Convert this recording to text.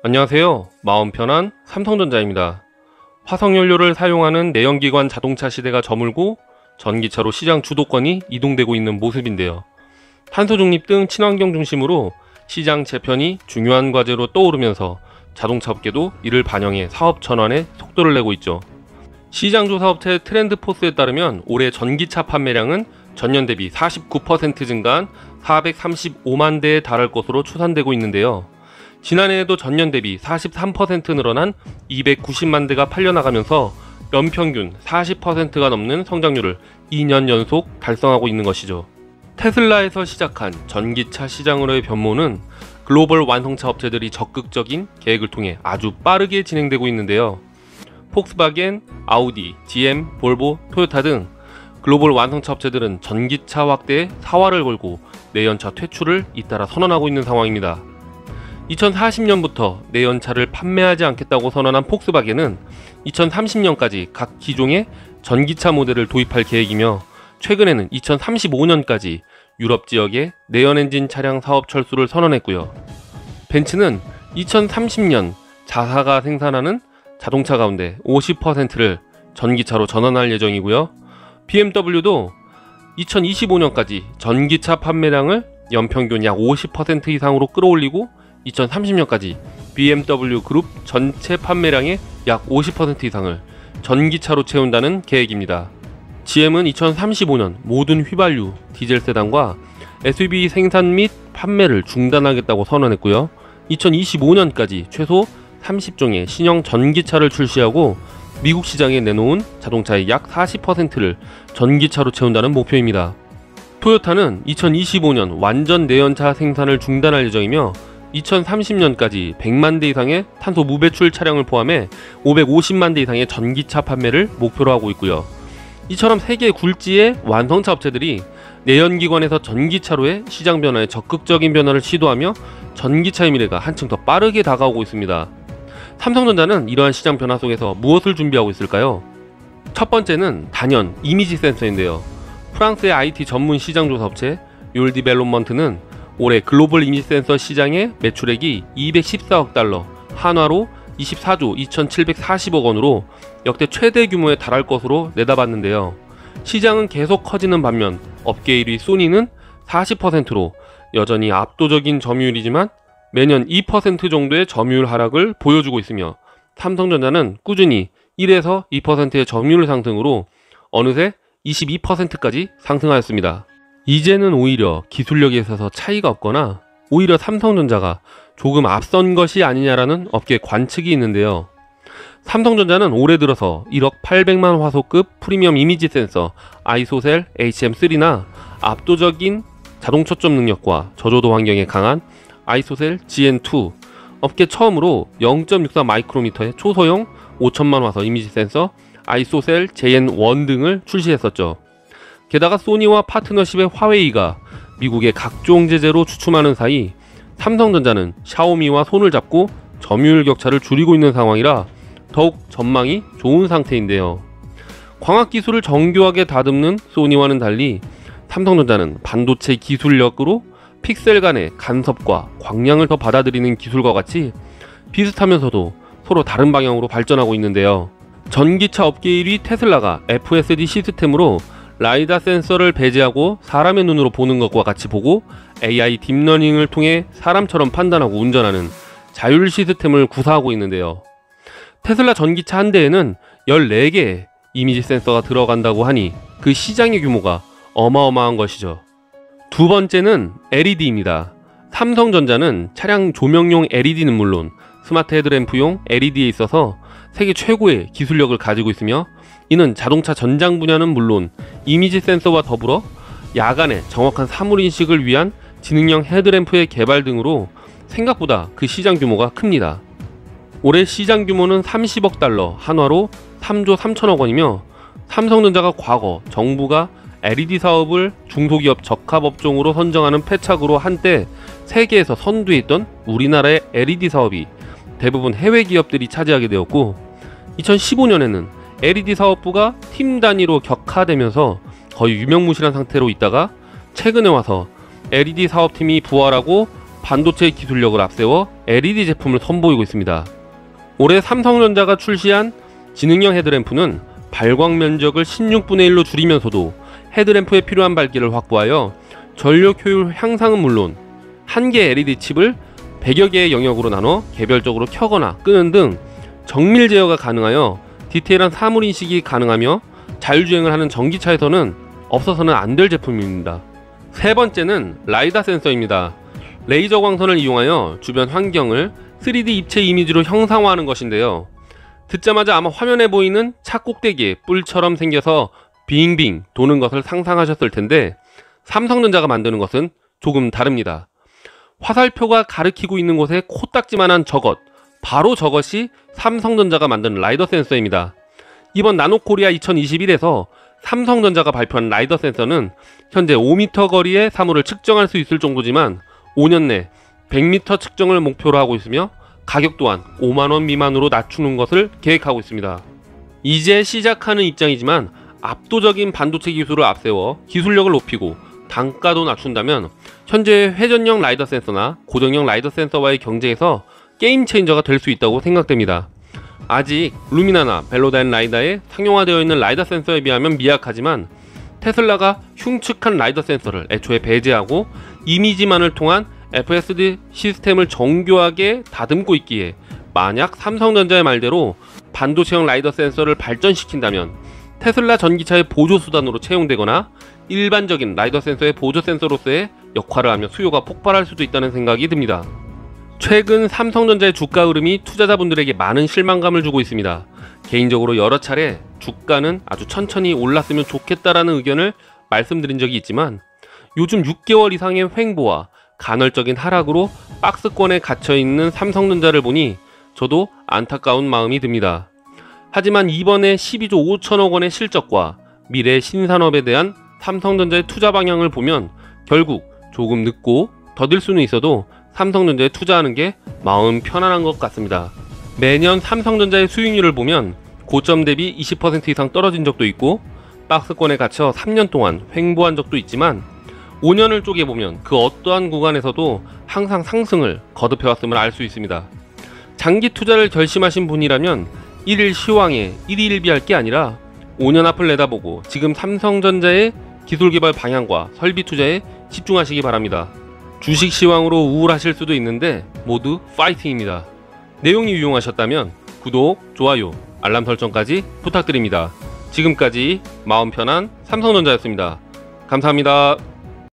안녕하세요. 마음 편한 삼성전자입니다. 화석연료를 사용하는 내연기관 자동차 시대가 저물고 전기차로 시장 주도권이 이동되고 있는 모습인데요. 탄소 중립 등 친환경 중심으로 시장 재편이 중요한 과제로 떠오르면서 자동차 업계도 이를 반영해 사업 전환에 속도를 내고 있죠. 시장조사업체 트렌드포스에 따르면 올해 전기차 판매량은 전년 대비 49% 증가한 435만 대에 달할 것으로 추산되고 있는데요. 지난해에도 전년 대비 43% 늘어난 290만 대가 팔려나가면서 연평균 40%가 넘는 성장률을 2년 연속 달성하고 있는 것이죠. 테슬라에서 시작한 전기차 시장으로의 변모는 글로벌 완성차 업체들이 적극적인 계획을 통해 아주 빠르게 진행되고 있는데요. 폭스바겐, 아우디, GM, 볼보, 토요타 등 글로벌 완성차 업체들은 전기차 확대에 사활을 걸고 내연차 퇴출을 잇따라 선언하고 있는 상황입니다. 2040년부터 내연차를 판매하지 않겠다고 선언한 폭스바겐은 2030년까지 각 기종의 전기차 모델을 도입할 계획이며 최근에는 2035년까지 유럽 지역의 내연엔진 차량 사업 철수를 선언했고요. 벤츠는 2030년 자사가 생산하는 자동차 가운데 50%를 전기차로 전환할 예정이고요. BMW도 2025년까지 전기차 판매량을 연평균 약 50% 이상으로 끌어올리고 2030년까지 BMW 그룹 전체 판매량의 약 50% 이상을 전기차로 채운다는 계획입니다. GM은 2035년 모든 휘발유, 디젤 세단과 SUV 생산 및 판매를 중단하겠다고 선언했고요. 2025년까지 최소 30종의 신형 전기차를 출시하고 미국 시장에 내놓은 자동차의 약 40%를 전기차로 채운다는 목표입니다. 토요타는 2025년 완전 내연차 생산을 중단할 예정이며 2030년까지 100만 대 이상의 탄소 무배출 차량을 포함해 550만 대 이상의 전기차 판매를 목표로 하고 있고요. 이처럼 세계 굴지의 완성차 업체들이 내연기관에서 전기차로의 시장 변화에 적극적인 변화를 시도하며 전기차의 미래가 한층 더 빠르게 다가오고 있습니다. 삼성전자는 이러한 시장 변화 속에서 무엇을 준비하고 있을까요? 첫 번째는 단연 이미지 센서인데요. 프랑스의 IT 전문 시장조사 업체 율디벨롭먼트는 올해 글로벌 이미지 센서 시장의 매출액이 214억 달러, 한화로 24조 2740억 원으로 역대 최대 규모에 달할 것으로 내다봤는데요. 시장은 계속 커지는 반면 업계 1위 소니는 40%로 여전히 압도적인 점유율이지만 매년 2% 정도의 점유율 하락을 보여주고 있으며 삼성전자는 꾸준히 1에서 2%의 점유율 상승으로 어느새 22%까지 상승하였습니다. 이제는 오히려 기술력에 있어서 차이가 없거나 오히려 삼성전자가 조금 앞선 것이 아니냐라는 업계 관측이 있는데요. 삼성전자는 올해 들어서 1억 800만 화소급 프리미엄 이미지 센서 아이소셀 HM3나 압도적인 자동 초점 능력과 저조도 환경에 강한 아이소셀 GN2, 업계 처음으로 0.64 마이크로미터의 초소형 5천만 화소 이미지 센서 아이소셀 JN1 등을 출시했었죠. 게다가 소니와 파트너십의 화웨이가 미국의 각종 제재로 주춤하는 사이 삼성전자는 샤오미와 손을 잡고 점유율 격차를 줄이고 있는 상황이라 더욱 전망이 좋은 상태인데요. 광학 기술을 정교하게 다듬는 소니와는 달리 삼성전자는 반도체 기술력으로 픽셀 간의 간섭과 광량을 더 받아들이는 기술과 같이 비슷하면서도 서로 다른 방향으로 발전하고 있는데요. 전기차 업계 1위 테슬라가 FSD 시스템으로 라이다 센서를 배제하고 사람의 눈으로 보는 것과 같이 보고 AI 딥러닝을 통해 사람처럼 판단하고 운전하는 자율 시스템을 구사하고 있는데요. 테슬라 전기차 한 대에는 14개의 이미지 센서가 들어간다고 하니 그 시장의 규모가 어마어마한 것이죠. 두 번째는 LED입니다. 삼성전자는 차량 조명용 LED는 물론 스마트 헤드램프용 LED에 있어서 세계 최고의 기술력을 가지고 있으며 이는 자동차 전장 분야는 물론 이미지 센서와 더불어 야간에 정확한 사물 인식을 위한 지능형 헤드램프의 개발 등으로 생각보다 그 시장 규모가 큽니다. 올해 시장 규모는 30억 달러, 한화로 3조 3천억 원이며 삼성전자가 과거 정부가 LED 사업을 중소기업 적합업종으로 선정하는 패착으로 한때 세계에서 선두에 있던 우리나라의 LED 사업이 대부분 해외 기업들이 차지하게 되었고 2015년에는 LED 사업부가 팀 단위로 격화되면서 거의 유명무실한 상태로 있다가 최근에 와서 LED 사업팀이 부활하고 반도체 기술력을 앞세워 LED 제품을 선보이고 있습니다. 올해 삼성전자가 출시한 지능형 헤드램프는 발광 면적을 16분의 1로 줄이면서도 헤드램프에 필요한 밝기를 확보하여 전력 효율 향상은 물론 한 개 LED 칩을 100여 개의 영역으로 나눠 개별적으로 켜거나 끄는 등 정밀 제어가 가능하여 디테일한 사물 인식이 가능하며 자율주행을 하는 전기차에서는 없어서는 안 될 제품입니다. 세 번째는 라이다 센서입니다. 레이저 광선을 이용하여 주변 환경을 3D 입체 이미지로 형상화하는 것인데요. 듣자마자 아마 화면에 보이는 차 꼭대기에 뿔처럼 생겨서 빙빙 도는 것을 상상하셨을 텐데 삼성전자가 만드는 것은 조금 다릅니다. 화살표가 가리키고 있는 곳에 코딱지만한 저것, 바로 저것이 삼성전자가 만든 라이더 센서입니다. 이번 나노코리아 2021에서 삼성전자가 발표한 라이더 센서는 현재 5m 거리의 사물을 측정할 수 있을 정도지만 5년 내 100m 측정을 목표로 하고 있으며 가격 또한 5만원 미만으로 낮추는 것을 계획하고 있습니다. 이제 시작하는 입장이지만 압도적인 반도체 기술을 앞세워 기술력을 높이고 단가도 낮춘다면 현재 회전형 라이더 센서나 고정형 라이더 센서와의 경쟁에서 게임 체인저가 될 수 있다고 생각됩니다. 아직 루미나나 벨로다인 라이다에 상용화되어 있는 라이더 센서에 비하면 미약하지만 테슬라가 흉측한 라이더 센서를 애초에 배제하고 이미지만을 통한 FSD 시스템을 정교하게 다듬고 있기에 만약 삼성전자의 말대로 반도체형 라이더 센서를 발전시킨다면 테슬라 전기차의 보조수단으로 채용되거나 일반적인 라이더 센서의 보조 센서로서의 역할을 하며 수요가 폭발할 수도 있다는 생각이 듭니다. 최근 삼성전자의 주가 흐름이 투자자분들에게 많은 실망감을 주고 있습니다. 개인적으로 여러 차례 주가는 아주 천천히 올랐으면 좋겠다라는 의견을 말씀드린 적이 있지만 요즘 6개월 이상의 횡보와 간헐적인 하락으로 박스권에 갇혀있는 삼성전자를 보니 저도 안타까운 마음이 듭니다. 하지만 이번에 12조 5천억 원의 실적과 미래 신산업에 대한 삼성전자의 투자 방향을 보면 결국 조금 늦고 더딜 수는 있어도 삼성전자에 투자하는 게 마음 편안한 것 같습니다. 매년 삼성전자의 수익률을 보면 고점 대비 20% 이상 떨어진 적도 있고 박스권에 갇혀 3년 동안 횡보한 적도 있지만 5년을 쪼개보면 그 어떠한 구간에서도 항상 상승을 거듭해왔음을 알 수 있습니다. 장기 투자를 결심하신 분이라면 1일 시황에 1일비할 게 아니라 5년 앞을 내다보고 지금 삼성전자의 기술개발 방향과 설비 투자에 집중하시기 바랍니다. 주식 시황으로 우울하실 수도 있는데 모두 파이팅입니다. 내용이 유용하셨다면 구독, 좋아요, 알람 설정까지 부탁드립니다. 지금까지 마음 편한 삼성전자였습니다. 감사합니다.